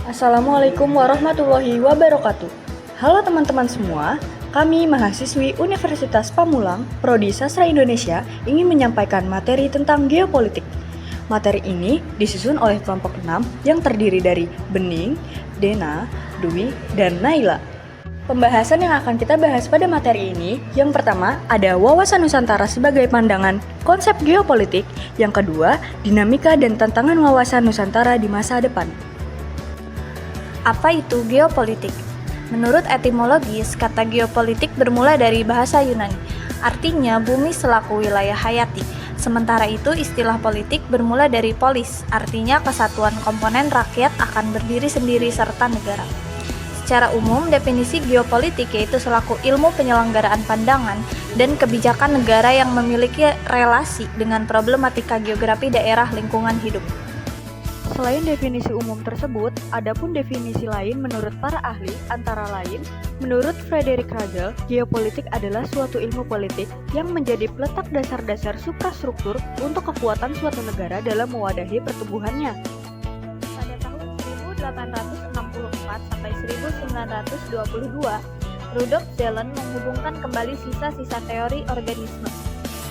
Assalamualaikum warahmatullahi wabarakatuh. Halo teman-teman semua, kami mahasiswi Universitas Pamulang, Prodi Sastra Indonesia ingin menyampaikan materi tentang geopolitik. Materi ini disusun oleh kelompok 6 yang terdiri dari Bening, Dena, Dwi, dan Naila. Pembahasan yang akan kita bahas pada materi ini, yang pertama ada wawasan Nusantara sebagai pandangan konsep geopolitik, yang kedua dinamika dan tantangan wawasan Nusantara di masa depan. Apa itu geopolitik? Menurut etimologis, kata geopolitik bermula dari bahasa Yunani. Artinya bumi selaku wilayah hayati. Sementara itu istilah politik bermula dari polis, artinya kesatuan komponen rakyat akan berdiri sendiri serta negara. Secara umum, definisi geopolitik yaitu selaku ilmu penyelenggaraan pandangan dan kebijakan negara yang memiliki relasi dengan problematika geografi daerah lingkungan hidup. Selain definisi umum tersebut, adapun definisi lain menurut para ahli, antara lain, menurut Frederick Hegel, geopolitik adalah suatu ilmu politik yang menjadi peletak dasar-dasar suprastruktur untuk kekuatan suatu negara dalam mewadahi pertumbuhannya. Pada tahun 1864 sampai 1922, Rudolf Zelen menghubungkan kembali sisa-sisa teori organisme.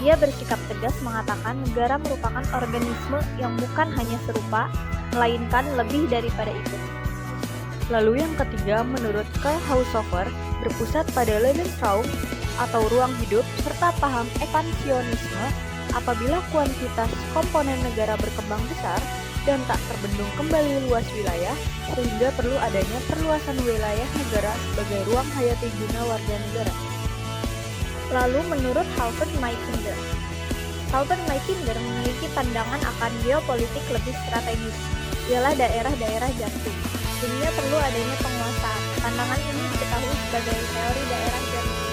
Dia bersikap tegas mengatakan negara merupakan organisme yang bukan hanya serupa, melainkan lebih daripada itu. Lalu yang ketiga, menurut Karl Haushofer, berpusat pada Lebensraum atau ruang hidup serta paham ekspansionisme. Apabila kuantitas komponen negara berkembang besar dan tak terbendung kembali luas wilayah, sehingga perlu adanya perluasan wilayah negara sebagai ruang hayati guna warga negara. Lalu menurut Halvard Maikinger memiliki pandangan akan geopolitik lebih strategis, ialah daerah-daerah jantung. Dunia perlu adanya penguasaan. Pandangan ini diketahui sebagai teori daerah jantung.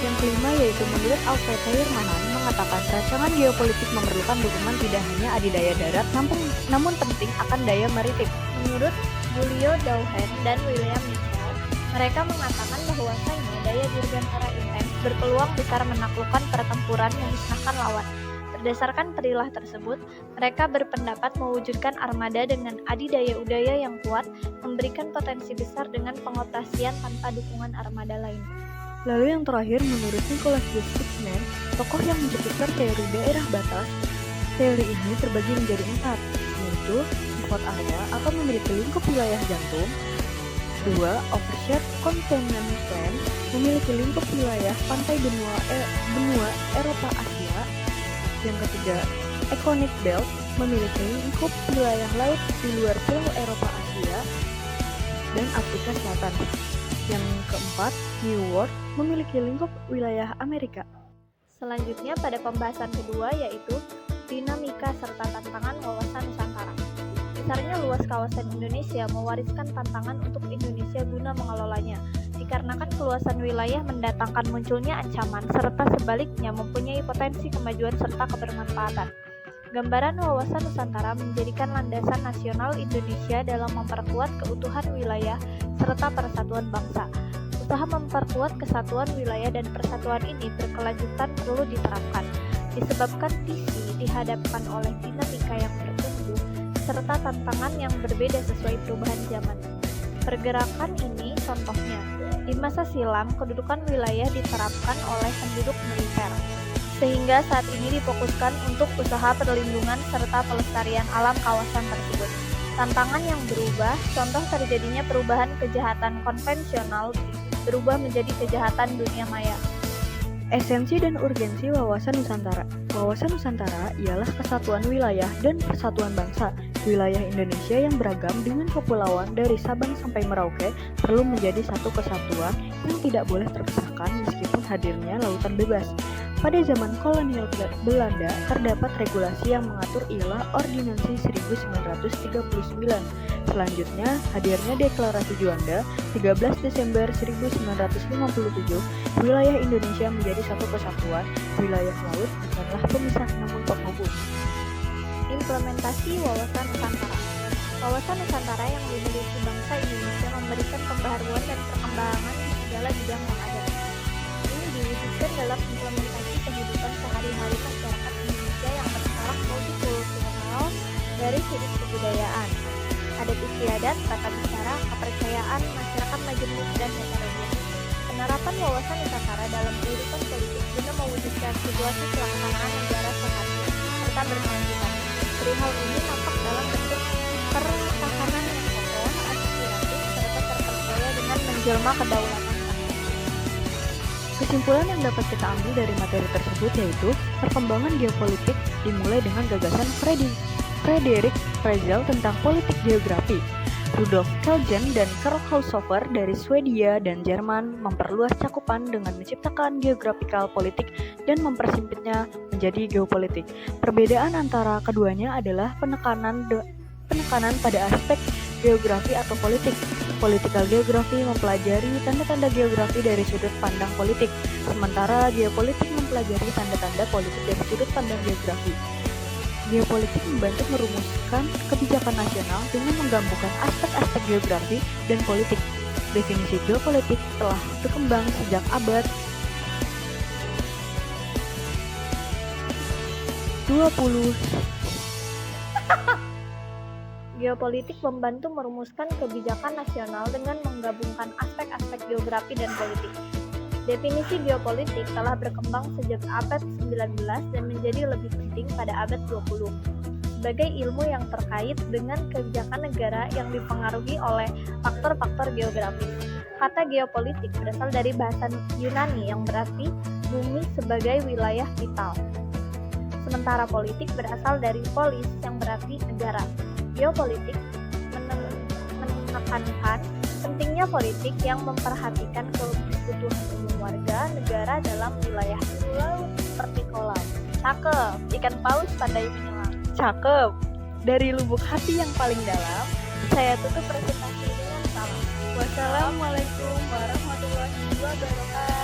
Yang kelima yaitu menurut Alfred Heyermann mengatakan rancangan geopolitik memerlukan dukungan tidak hanya adidaya darat, namun penting akan daya maritim. Menurut Julio Douhet dan William Mitchell, mereka mengatakan bahwasanya daya dirgantara intens berpeluang besar menaklukkan pertempuran memusnahkan lawan. Berdasarkan perilah tersebut, mereka berpendapat mewujudkan armada dengan adidaya udara yang kuat memberikan potensi besar dengan pengoperasian tanpa dukungan armada lain. Lalu yang terakhir menurut Nicholas de Stickman, tokoh yang mencetuskan teori daerah batas. Teori ini terbagi menjadi 4, yaitu default area akan memiliki lingkup wilayah jantung. 2. Overshared Containment Plan memiliki lingkup wilayah pantai benua Eropa Asia. Yang ketiga, Econic Belt memiliki lingkup wilayah laut di luar pulau Eropa Asia dan Afrika Selatan. Yang keempat, New World memiliki lingkup wilayah Amerika. Selanjutnya pada pembahasan kedua yaitu dinamika serta tantangan wawasan Nusantara. Besarnya luas kawasan Indonesia mewariskan tantangan untuk Indonesia guna mengelolanya, dikarenakan keluasan wilayah mendatangkan munculnya ancaman serta sebaliknya mempunyai potensi kemajuan serta kebermanfaatan. Gambaran wawasan Nusantara menjadikan landasan nasional Indonesia dalam memperkuat keutuhan wilayah serta persatuan bangsa. Usaha memperkuat kesatuan wilayah dan persatuan ini berkelanjutan perlu diterapkan, disebabkan visi dihadapkan oleh dinamika yang bertumbuh serta tantangan yang berbeda sesuai perubahan zaman. Pergerakan ini contohnya, di masa silam kedudukan wilayah diterapkan oleh penduduk militer, sehingga saat ini difokuskan untuk usaha perlindungan serta pelestarian alam kawasan tersebut. Tantangan yang berubah, contoh terjadinya perubahan kejahatan konvensional berubah menjadi kejahatan dunia maya. Esensi dan urgensi wawasan Nusantara. Wawasan Nusantara ialah kesatuan wilayah dan persatuan bangsa. Wilayah Indonesia yang beragam dengan kepulauan dari Sabang sampai Merauke perlu menjadi satu kesatuan yang tidak boleh terpisahkan meskipun hadirnya lautan bebas. Pada zaman kolonial Belanda, terdapat regulasi yang mengatur ialah Ordinansi 1939. Selanjutnya, hadirnya Deklarasi Juanda 13 Desember 1957, wilayah Indonesia menjadi satu kesatuan, wilayah laut bukanlah pemisah namun penghubung. Implementasi wawasan Nusantara. Wawasan Nusantara yang dimiliki bangsa Indonesia memberikan pembaharuan dan perkembangan di segala bidang yang ada. Ini diwujudkan dalam implementasi kehidupan sehari-hari masyarakat Indonesia yang bertaraf multikultural dari sudut kebudayaan. adat istiadat, tata bicara, kepercayaan, masyarakat majemuk, dan heterogen. Penerapan wawasan Nusantara dalam kehidupan politik guna mewujudkan situasi pelaksanaan negara sehat serta berkelanjutan. Perihal ini nampak dalam bentuk pertahanan yang kokoh, aspiratif, serta terpercaya dengan menjelma kedaulatan. Kesimpulan yang dapat kita ambil dari materi tersebut yaitu perkembangan geopolitik dimulai dengan gagasan Frederick Fresel tentang politik geografi. Rudolf Kelsen dan Karl Haushofer dari Swedia dan Jerman memperluas cakupan dengan menciptakan geographical politik dan mempersempitnya menjadi geopolitik. Perbedaan antara keduanya adalah penekanan pada aspek geografi atau politik. Political geografi mempelajari tanda-tanda geografi dari sudut pandang politik, sementara geopolitik mempelajari tanda-tanda politik dari sudut pandang geografi. Geopolitik membantu merumuskan kebijakan nasional dengan menggabungkan aspek-aspek geografi dan politik. Definisi geopolitik telah berkembang sejak abad 20. Geopolitik membantu merumuskan kebijakan nasional dengan menggabungkan aspek-aspek geografi dan politik. Definisi geopolitik telah berkembang sejak abad 19 dan menjadi lebih penting pada abad 20 sebagai ilmu yang terkait dengan kebijakan negara yang dipengaruhi oleh faktor-faktor geografis. Kata geopolitik berasal dari bahasa Yunani yang berarti bumi sebagai wilayah vital. Sementara politik berasal dari polis yang berarti negara. Geopolitik menekankan pentingnya politik yang memperhatikan kebutuhan umum warga negara dalam wilayah laut seperti kolam. Cakep, ikan paus pandai menyelam. Cakep. Dari lubuk hati yang paling dalam, Saya tutup presentasi dengan salam. wassalamualaikum warahmatullahi wabarakatuh.